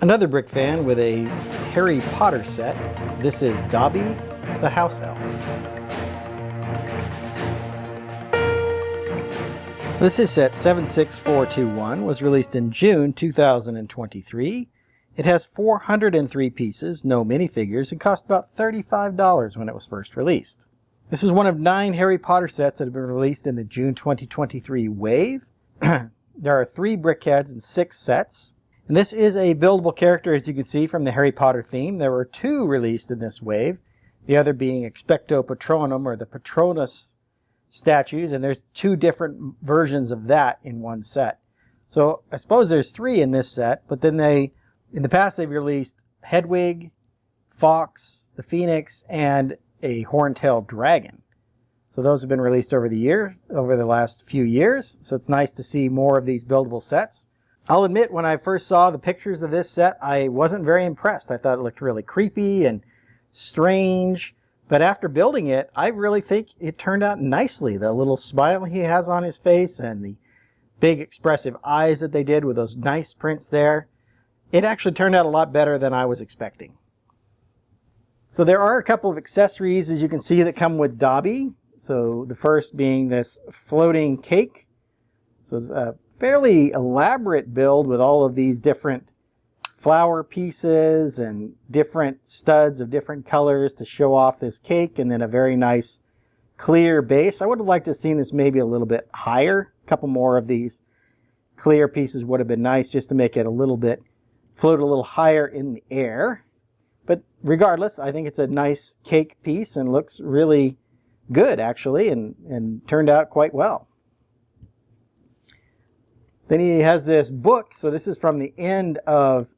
Another brick fan with a Harry Potter set. This is Dobby the House Elf. This is set 76421, was released in June 2023. It has 403 pieces, no minifigures, and cost about $35 when it was first released. This is one of 9 Harry Potter sets that have been released in the June 2023 wave. There are 3 brickheads and 6 sets. And this is a buildable character, as you can see, from the Harry Potter theme. There were 2 released in this wave, the other being Expecto Patronum, or the Patronus statues, and there's 2 different versions of that in one set. So I suppose there's 3 in this set, but then in the past they've released Hedwig, Fox, the Phoenix, and a horn-tailed dragon. So those have been released over the last few years, so it's nice to see more of these buildable sets. I'll admit, when I first saw the pictures of this set, I wasn't very impressed. I thought it looked really creepy and strange. But after building it, I really think it turned out nicely. The little smile he has on his face and the big expressive eyes that they did with those nice prints there. It actually turned out a lot better than I was expecting. So there are a couple of accessories, as you can see, that come with Dobby. So the first being this floating cake. So it's a fairly elaborate build with all of these different flower pieces and different studs of different colors to show off this cake, and then a very nice clear base. I would have liked to have seen this maybe a little bit higher. A couple more of these clear pieces would have been nice, just to make it float a little higher in the air. But regardless, I think it's a nice cake piece and looks really good, actually, and turned out quite well. Then he has this book. So this is from the end of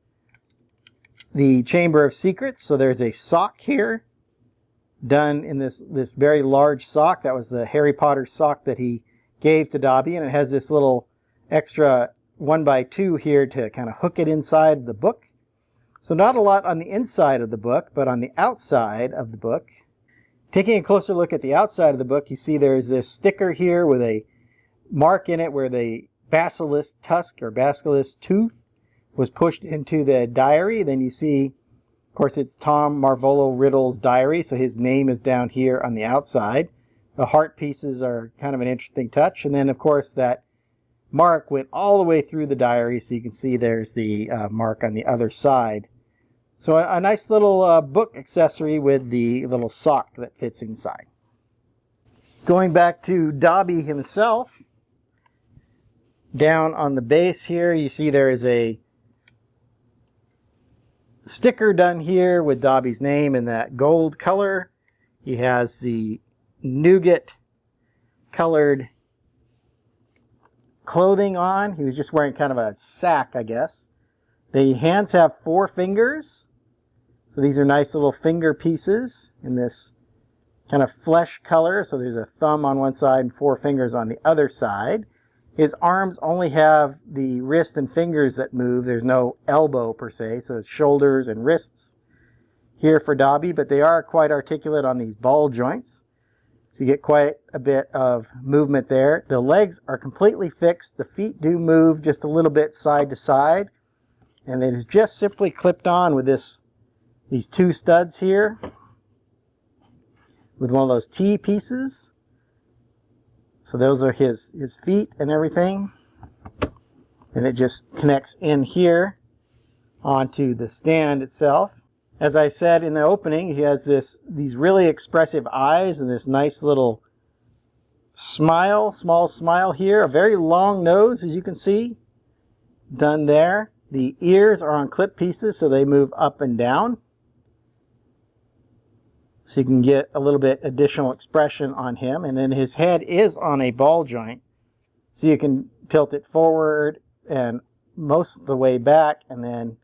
the Chamber of Secrets. So there's a sock here done in this very large sock. That was the Harry Potter sock that he gave to Dobby. And it has this little extra 1x2 here to kind of hook it inside the book. So not a lot on the inside of the book, but on the outside of the book. Taking a closer look at the outside of the book, you see there's this sticker here with a mark in it where the basilisk tusk or basilisk tooth was pushed into the diary. Then you see, of course, it's Tom Marvolo Riddle's diary, so his name is down here on the outside. The heart pieces are kind of an interesting touch. And then, of course, that mark went all the way through the diary, so you can see there's the mark on the other side. So a nice little book accessory with the little sock that fits inside. Going back to Dobby himself, down on the base here, you see there is a sticker done here with Dobby's name in that gold color. He has the nougat colored clothing on. He was just wearing kind of a sack, I guess. The hands have 4 fingers. So these are nice little finger pieces in this kind of flesh color. So there's a thumb on one side and 4 fingers on the other side. His arms only have the wrist and fingers that move. There's no elbow per se, so it's shoulders and wrists here for Dobby, but they are quite articulate on these ball joints. So you get quite a bit of movement there. The legs are completely fixed. The feet do move just a little bit side to side. And it is just simply clipped on with these 2 studs here with one of those T pieces. So those are his feet and everything. And it just connects in here onto the stand itself. As I said in the opening, he has these really expressive eyes and this nice little smile, small smile here. A very long nose, as you can see, done there. The ears are on clip pieces, so they move up and down. So you can get a little bit additional expression on him. And then his head is on a ball joint. So you can tilt it forward and most of the way back and then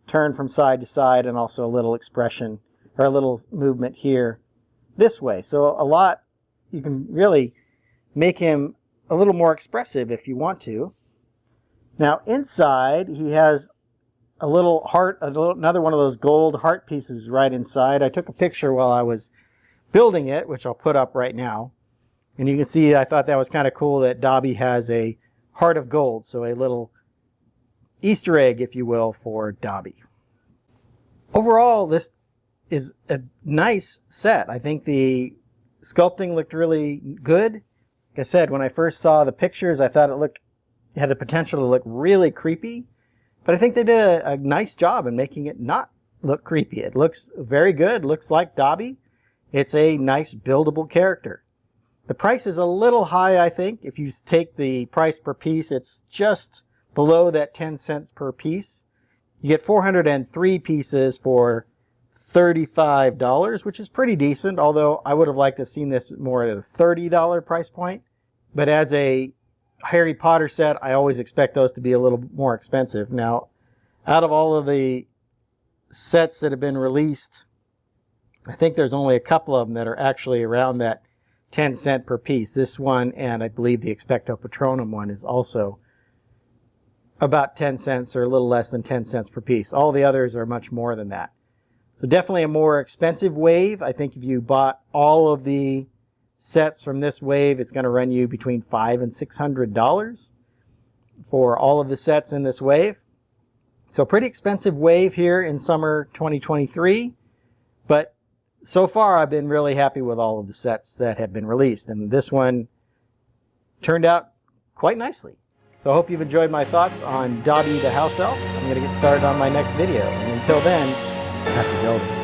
turn from side to side, and also a little expression or a little movement here this way. So you can really make him a little more expressive if you want to. Now inside he has a little heart, another one of those gold heart pieces right inside. I took a picture while I was building it, which I'll put up right now. And you can see, I thought that was kind of cool that Dobby has a heart of gold. So a little Easter egg, if you will, for Dobby. Overall, this is a nice set. I think the sculpting looked really good. Like I said, when I first saw the pictures, I thought it had the potential to look really creepy. But I think they did a nice job in making it not look creepy. It looks very good. Looks like Dobby. It's a nice buildable character. The price is a little high, I think. If you take the price per piece, it's just below that 10 cents per piece. You get 403 pieces for $35, which is pretty decent, although I would have liked to have seen this more at a $30 price point. But as a Harry Potter set, I always expect those to be a little more expensive. Now, out of all of the sets that have been released, I think there's only a couple of them that are actually around that 10 cent per piece. This one, and I believe the Expecto Patronum one, is also about 10 cents or a little less than 10 cents per piece. All the others are much more than that. So definitely a more expensive wave. I think if you bought all of the sets from this wave, it's going to run you between $500 and $600 for all of the sets in this wave. So pretty expensive wave here in summer 2023. But so far, I've been really happy with all of the sets that have been released. And this one turned out quite nicely. So I hope you've enjoyed my thoughts on Dobby the House Elf. I'm going to get started on my next video. And until then, happy building.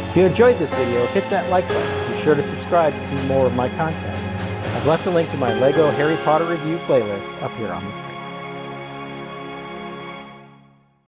If you enjoyed this video, hit that like button. Be sure to subscribe to see more of my content. I've left a link to my LEGO Harry Potter review playlist up here on the screen.